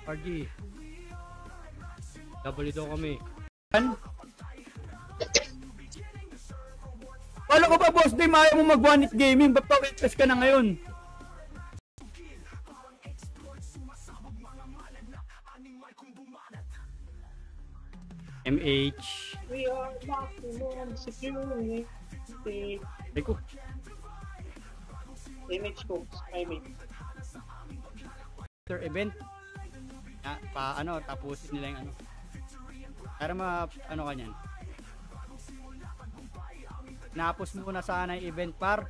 RG. Double daw kami. Wala ko pa boss Dim, ayaw mo mag one hit gaming, ba't pa-witness ka na ngayon? MH. We are maximum security. Eko. MH ko, MH. After event, tapusin nila yung ano. Para ano kanyan. Napos muna sana yung event par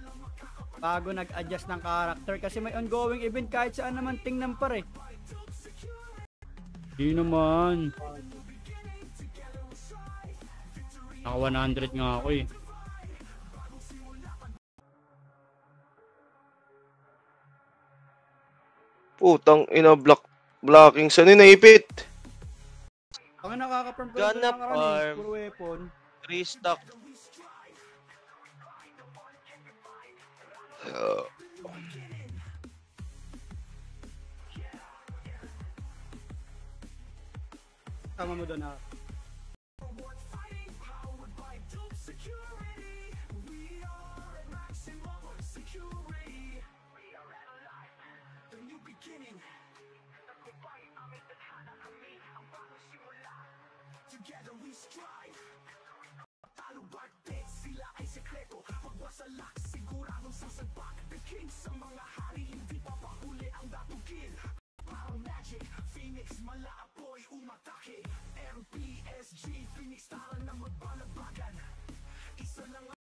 bago nag-adjust ng character kasi may ongoing event kahit saan naman tingnan par eh. Di naman. Naka 100 nga ako eh. Putang ina, blocking sa naipit. Ang nakaka-farm ko Gana farm. Puro weapon. Restock. Tama mo doon ah.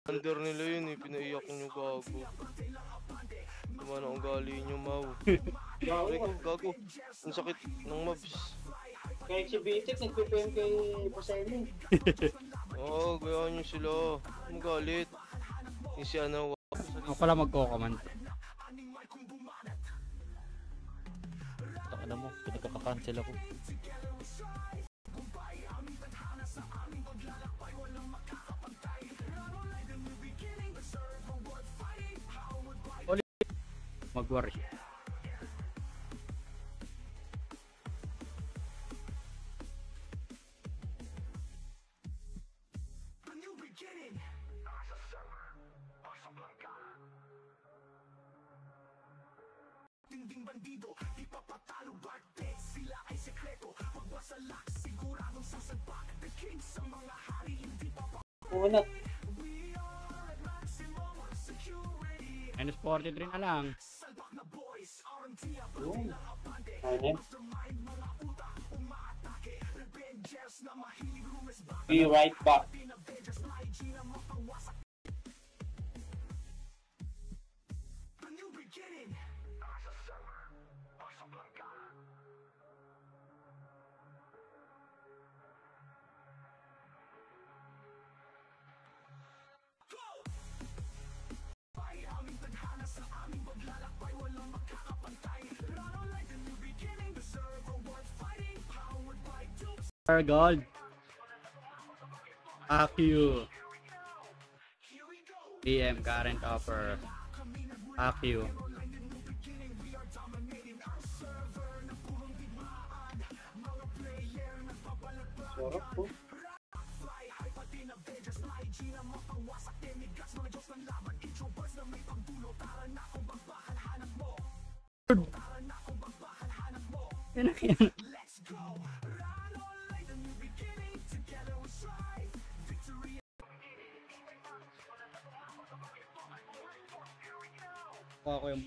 Under nila yun eh, pinaiyak nyo gago. Tama na ang gali nyo, Mau. Gago. Ang sakit ng mobs. Kahit si Bitik, nagpipm kay Poseni. Oo, gayaan nyo sila. Magalit. Yung si ano, Ako pala magko-command. Taka na mo, pinagkaka-cancel ako. Mag-worry. Una. Minus 43 na lang. Ano? Be right back. Gold. AQ. DM current offer. AQ. Sarap po. Yan. Ako yung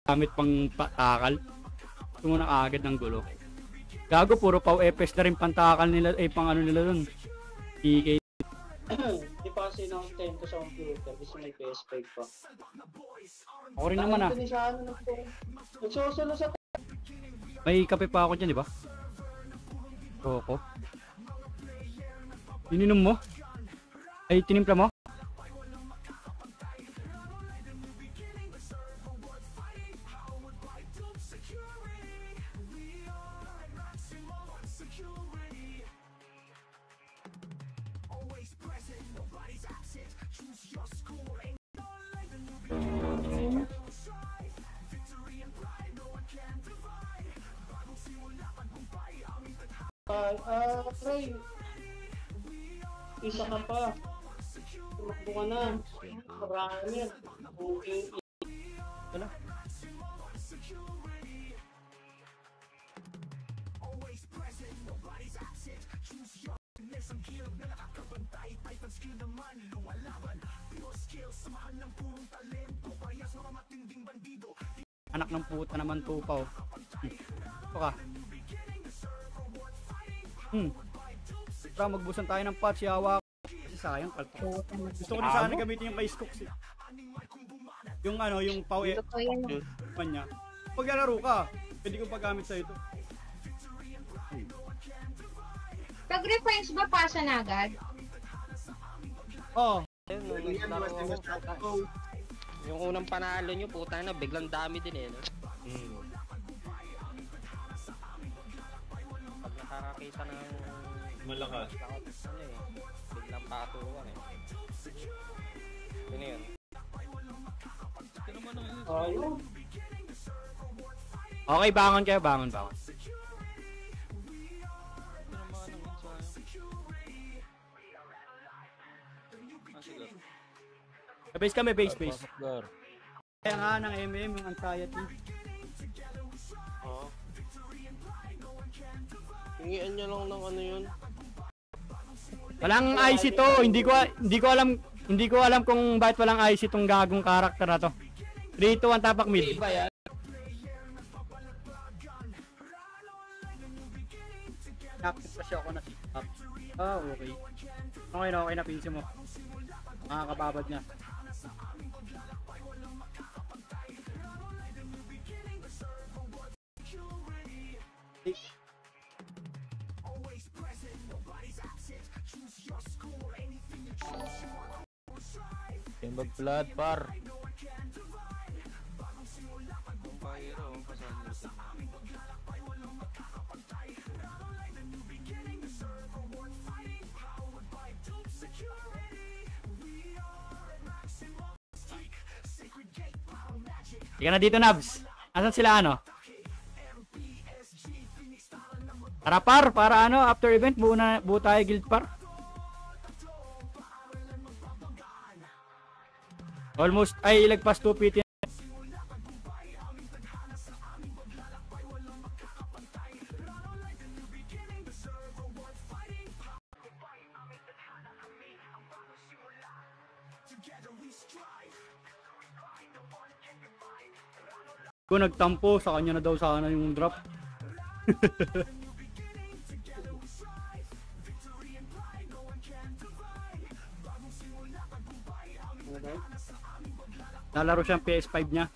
gamit pang patakal. Gusto mo na agad ng gulo. Gago, puro pau epes na rin pantakal nila, pang ano nila dun. PK. Di pa kasi ng 10 ko sa computer. Gusto may PS5 pa. Ako rin naman ah. Ito ni sa ano nagsusulo sa May kape pa ako dyan, di ba? Coco. Ininom mo? Ay, tinimpla mo? Ray. Isa ka pa. Tumakbo ka na. Marami yan. Okay. Wala. Anak ng puta naman tupaw. Ito ka. Para magbusan tayo ng patch, yawa ko. Kasi sayang kalto. Gusto ko na sana gamitin yung kay Skooks eh. Yung ano, yung pau Totoo yan. niya. Pag lalaro ka, pwede kong paggamit sa ito. Pag refresh ba pasa na agad? Oh, Ayun, nung naglaro ako. Yung unang panalo nyo, puta na, biglang dami din eh, no? Pag nakakakita ng Malakas. ano eh, biglang patuwan eh. Yun yun. Ayun. okay, bangon kayo, bangon. Base kami, base. Kaya nga ng MM, yung anxiety. Oo. Hingian niya lang ng ano yun. Walang IC to, hindi ko alam kung bakit walang IC tong gagong karakter na to. 3, 2, 1, tapak mid. Nakapit pa siya ako na sit-up. Ah, okay. Okay na pinsi mo. Makakababad niya. Timbag blood, par. Yung Pyro, kasama sa Ika na dito, Nabs. Asan sila ano? Tara par, para ano, after event, buo tayo guild par. Almost, ay ilagpas 2 PT. Kung nagtampo, sa kanya na daw sana yung drop. Lalaro siyang PS5 niya.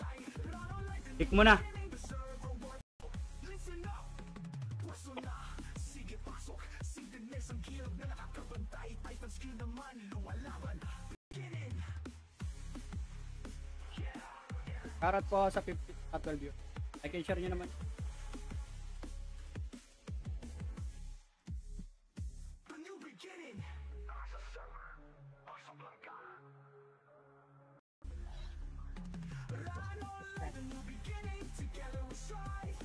Pick mo na. Karat po sa 50 at 12 yun. I can share nyo naman.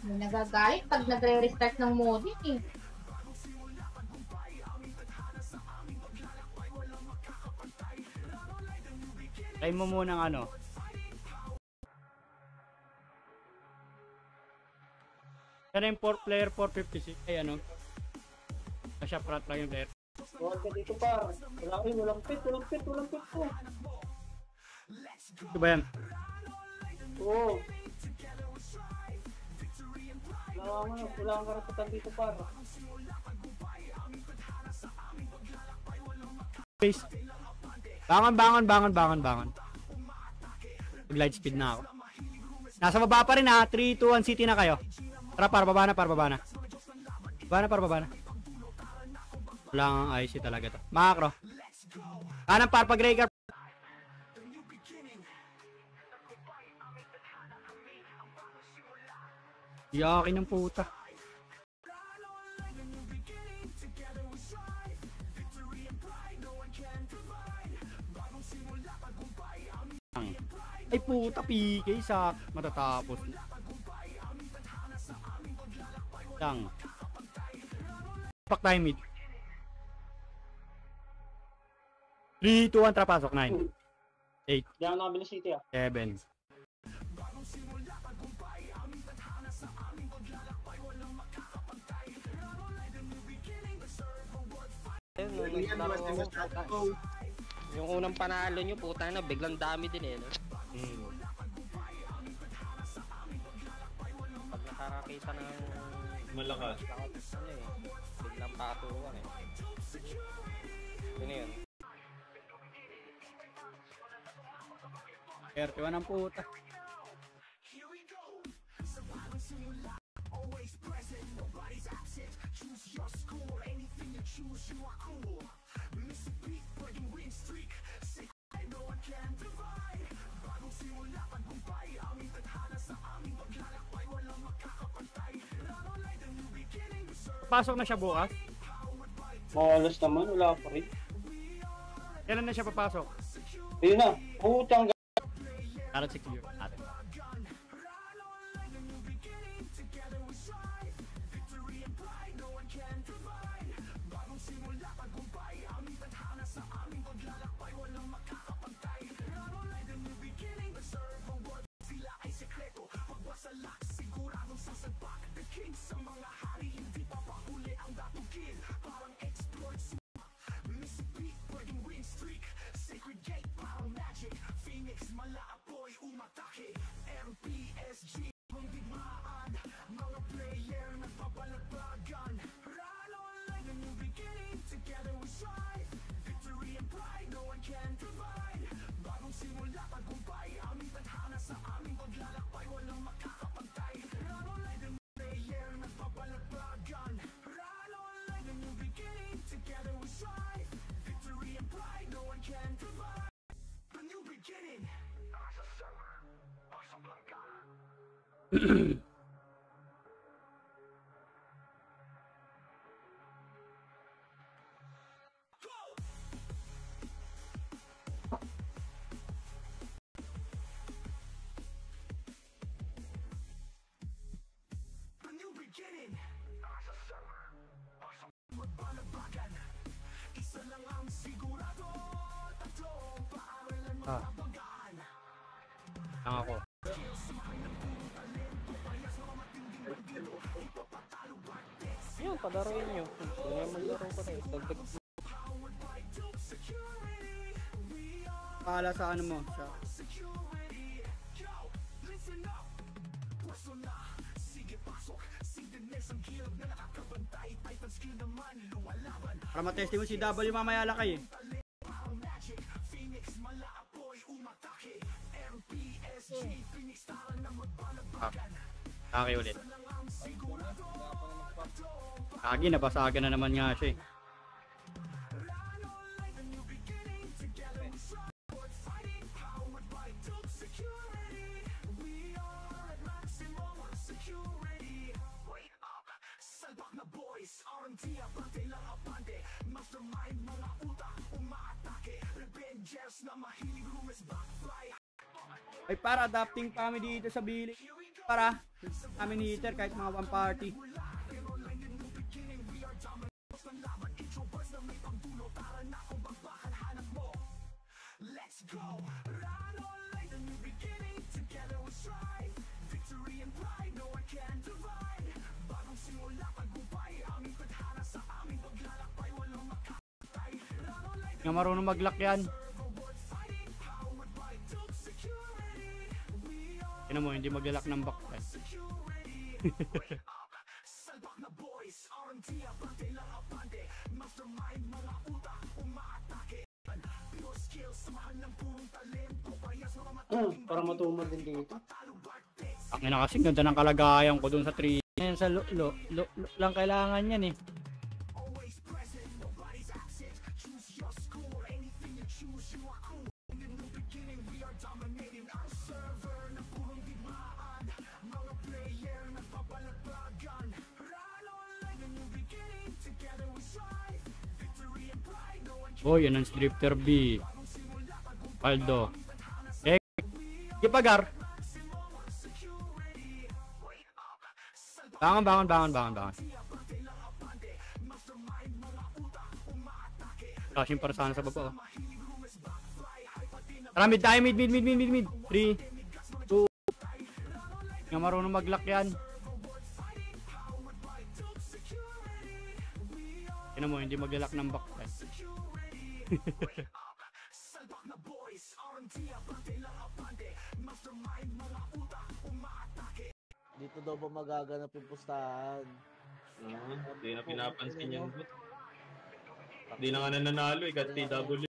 May nagagalit pag nagre-restart ng modem eh. Try mo muna ng ano. Yan yung 4 player 456. Ay ano. Kasya prat lang yung player. Huwag ka dito par. Walang pit po. Ito ba yan? Oo. Wala kang karapatan dito par. Base. Bangon. Mag-light speed na ako. Nasa baba pa rin ha. 3, 2, 1, city na kayo. Tara, baba na. Baba na. Wala nga IC talaga to. Makakro. Kanan par, pag Rhaegar. Yakin ng puta. Ay puta, PK sa matatapos. Lang. Pak tayo mid. 3, 2, 1, trapasok. 9, 8, Hindi ako nakabili city 7. Ayun, nung naglaro ako, yung unang panalo nyo, puta na, biglang dami din eh, no? Pag nakakakita ng Malakas. ano eh, biglang paturuan eh. Yun yun. 31 ang puta. Pasok na siya bukas. Mawalas naman, wala pa rin. Kailan na siya papasok? Ayun na, putang Karot secure natin. Lang ako. Yun, padaroin nyo. Kung maglaro ko na eh. Dagdag Paala sa ano mo? Sa... Para matesting mo si W mamaya lakay eh. Kaki ulit. Kagi, nabasagan na naman nga siya eh. Ay para adapting kami dito sa bilik. Para kami ni Heater kahit mga one party. Nga marunong mag-lock yan. Tignan mo, hindi mag-lock ng backside. Para matumad din dito. Ang ina kasi ganda ng kalagayan ko dun sa 3. Yan sa lo lang kailangan yan eh. Oh, yan ang Drifter B. Paldo. Gipagar. Bangon. Flashing para sana sa baba. Tara, mid tayo, mid. 3, 2. Nga marunong mag-lock yan. Tignan mo, hindi mag-lock ng back. Dito daw ba magaganap yung pustahan? Hindi na pinapansin yan. Hindi na nga nananalo eh, kat TW.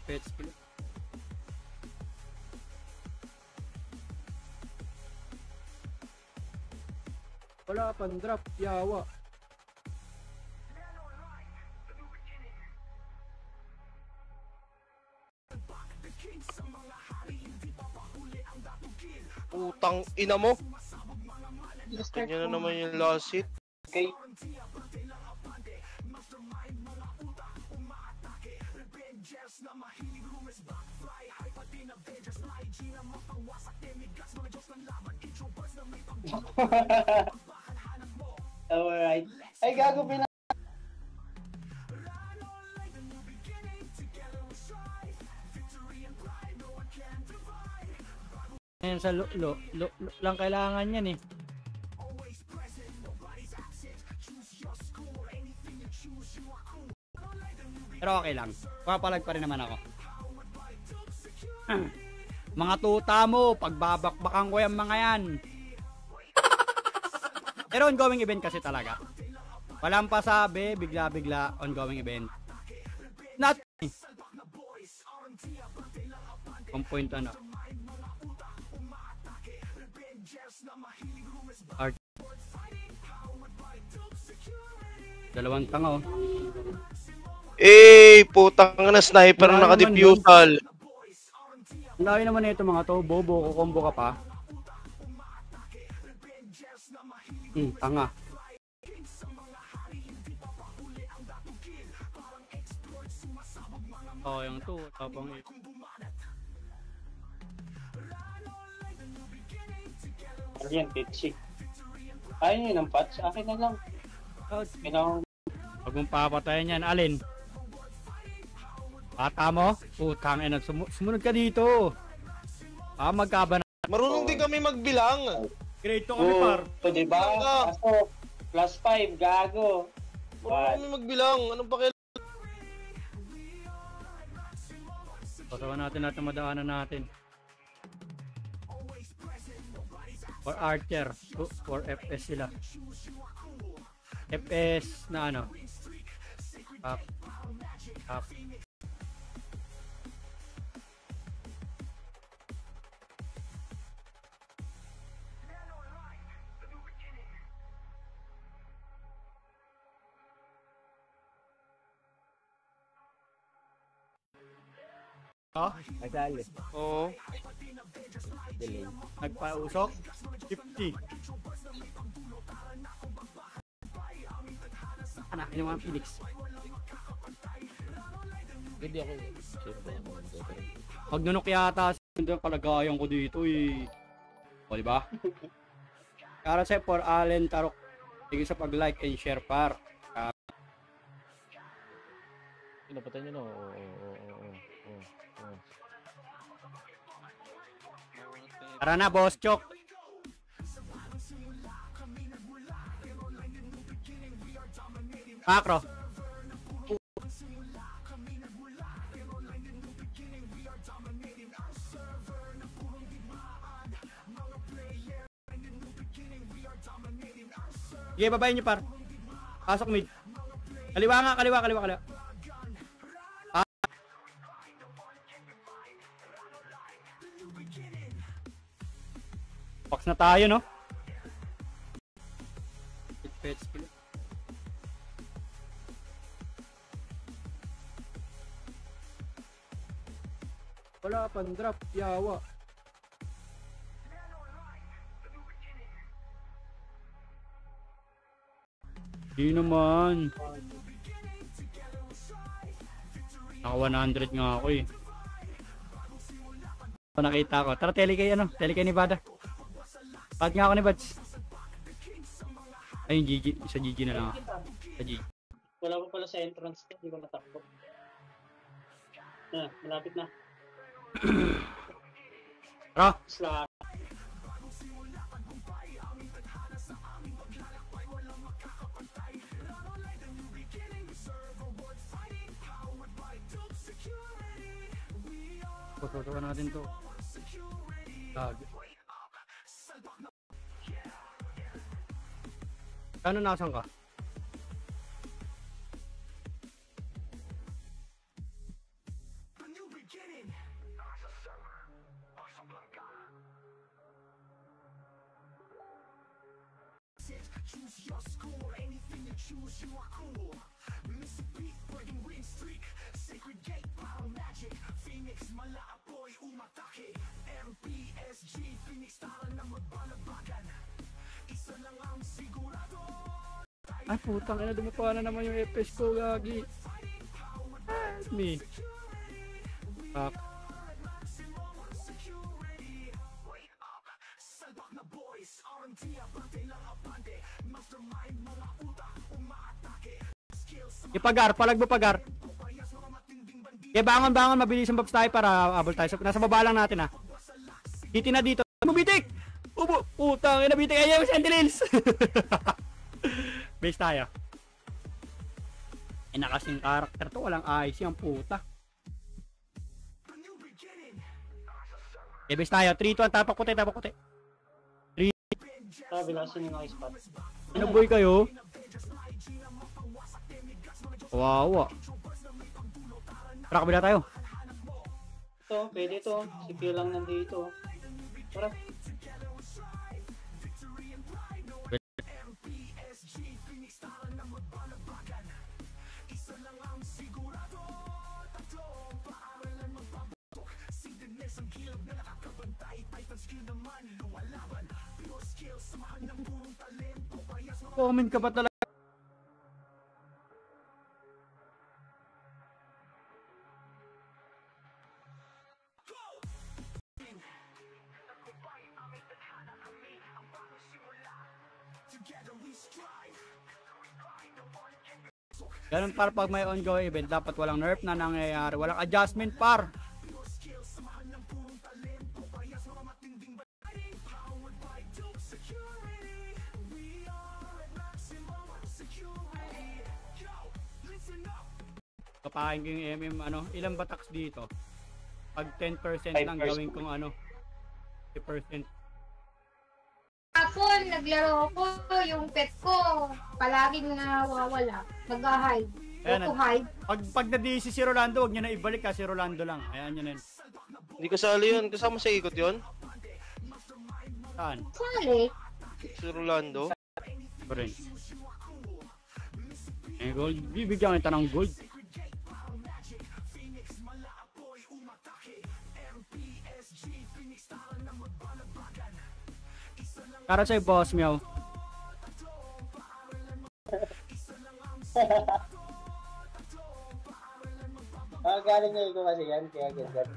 Pets. Wala pang drop, yawa. Putang ina mo. Kanya na naman yung last hit. Okay. Alright. Ay, gago pina... Yan sa lo lang kailangan yan eh. Pero okay lang. Papalag pa rin naman ako. Mga tuta mo, pagbabakbakan ko yung mga yan. Pero ongoing event kasi talaga. Walang pasabi, bigla-bigla ongoing event. Not on point ano. Art. Dalawang tanga oh. Putang na sniper na nakadifusal. Ang layo naman ito mga to, bobo, kukombo ka pa. Tanga. Oh, yung to, tapang Ano yan, pitchy. Ayun yun ang patch. Akin na lang. Pinang... Huwag mong papatayan yan, alin? Bata mo? Putang ina, sumunod ka dito. Magkaba na. Marunong din kami magbilang. Grade 2 kami par. Diba? Kaso, +5, gago. Marunong kami magbilang. Anong pakil? Pasawa natin madaanan natin. For Archer, for FPS sila. FPS na ano? Up. Nagsali. Oo. Delay. Nagpausok. 50. Anak, yung mga Phoenix. Hindi ako. Siyempre, Pag nunok yata, yung kalagayan ko dito eh. O, diba? Para sa for Allen Tarok. Sige sa pag-like and share par. Pinapatay nyo na. Oo. Tara na, boss Chok. Macro. Sige, babayin nyo par. Pasok mid. Kaliwa nga, kaliwa. Box na tayo, no? Pets. Wala pang drop, yawa. Di naman. Naka 100 nga ako eh. Nakita ko. Tara, tele kay ni Bada. Pag nga ako ni Bads. Ayun, GG. Sa GG na lang ako. Sa GG. Wala pa pala sa entrance. Hindi ko natakbo. Malapit na. Tara. Slack. Tututukan natin to. Lagi. Ano nasan ka? Ay putang ina, dumapa na naman yung FPS ko, gagi. Help me. Fuck. Ipagar, palag mo pagar. Bangon, mabilis ang babs tayo para abol tayo. Nasa baba lang natin Titi na dito. Mabitik! Ubo! Putang ina, bitik. Ayaw, Sentinels! Base tayo. Nakasing karakter to, walang ayos yung puta. Base tayo, 3-2, tapak puti. 3. Bilasin yung ice spot. Ano boy kayo? Wawa. Tara, kabila tayo. Ito, pwede ito. Si Q lang nandito. Tara. Comment ka pa talaga. Ganun par, pag may ongoing event, dapat walang nerf na nangyayari, walang adjustment par. Kapahin ko yung MM, ilang bataks dito? Pag 10% lang 5%. gawin kong 10%. Hapon, naglaro ko, yung pet ko, palaging nawawala. Nag-hide. Ayan, Go to hide. Pag na-DC si Rolando, huwag nyo na ibalik si Rolando lang. Ayan yun. Hindi kasali yun. Kasama sa ikot yun? Saan? Sali. Si Rolando? Ito rin. Gold. Bibigyan kita ng gold. Para sa'yo, boss, meow. Galing niya ko kasi yan. Kaya ganyan.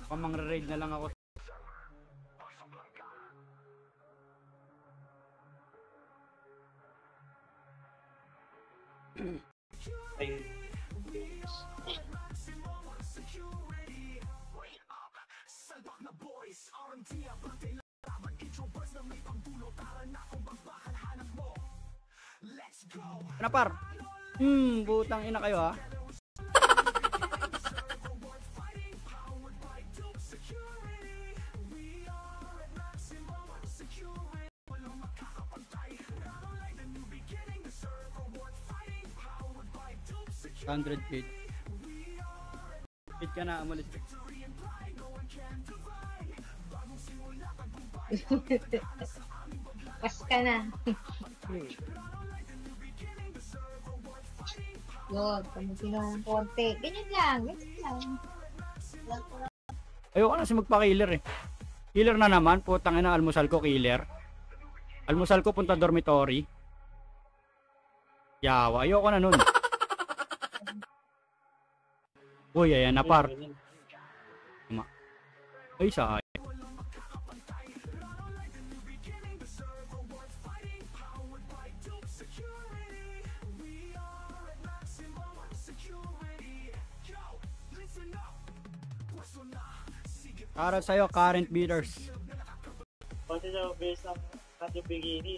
Pamang-raid na lang ako. Ay. Ano par? Butang ina kayo 100 feet. Feet ka na, umalis ka. Pas ka na. Yun, kamutin ng konti. Ganyan lang, ganyan lang. Ayoko na kasi magpa-killer eh. Killer na naman, putang ina, almusal ko killer. Almusal ko punta dormitory. Yawa, ayoko na nun. Uy, ayan na par. Ay, sa para sa'yo, current beaters. Kasi sa base ng Radyo Bikini.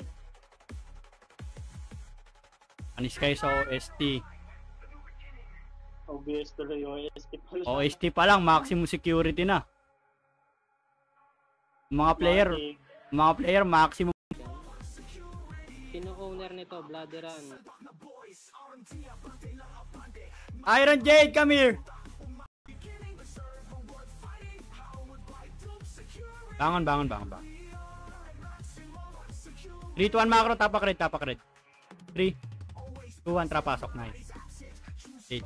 Anis kayo sa OST. OBS tuloy yung OST pala. OST pa lang, maximum security na. Mga player, maximum. Sino owner nito? Blooderan. Iron Jade, come here! Bangon. 3, 2, 1, macro, tapak red. 3, 2, 1, trapasok, 9, 8,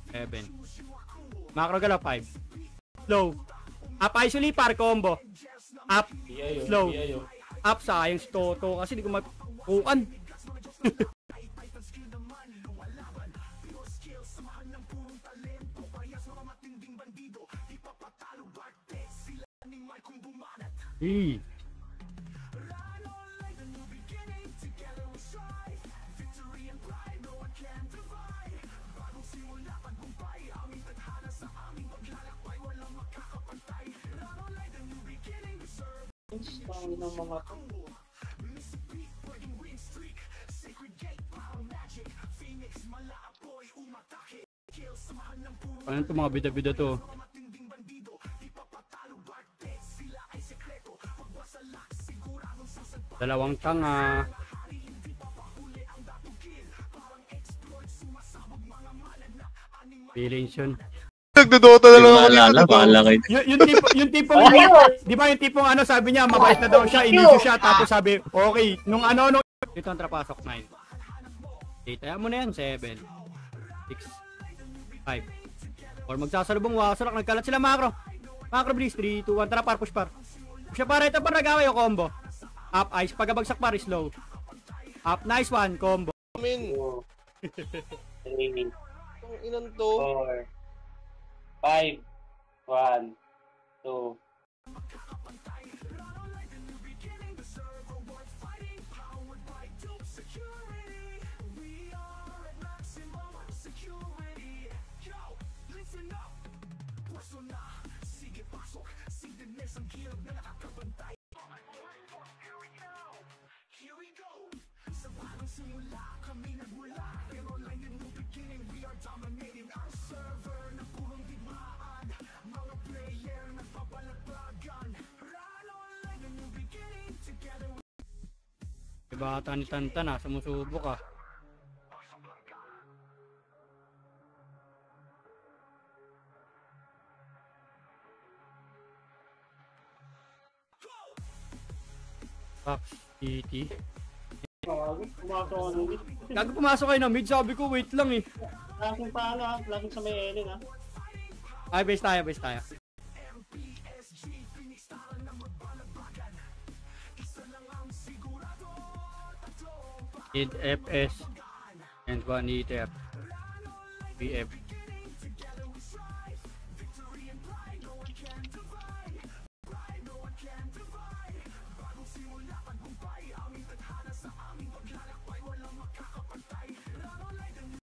7, macro galaw, 5, slow, up, isoli, par, combo, up, slow, up, sayang si Toto, kasi di ko mapukan. Ang ng mga to. Ano ito mga bida-bida to? Dalawang tanga. Feelings yun. Nagdodota na lang ako Bahala dito. bahala kayo. Yung tipong, di ba yung tipong ano, sabi niya, mabait na daw siya, inisyo siya, tapos sabi, okay, nung dito ang trapasok, 9. 8, ayaw mo na yan, 7, 6, 5, or magsasalubong, wasalak, nagkalat sila macro, please, 3, 2, 1, tara par, push par, push par, ito par, nag-away o combo, up, ice, pagabagsak par, slow, up, nice one, combo, Min, 2, 3, ang inan to. 4, 5, 1, 2. diba tani-tantan na, sumusubok ka. Fox, TT. Pumasok ako ng mid. Gago pumasok kayo ng mid, sabi ko wait lang eh. Laking paano ha? Laking sa may Ellen ha? Ay, base tayo. Need FS and 1 ETF BF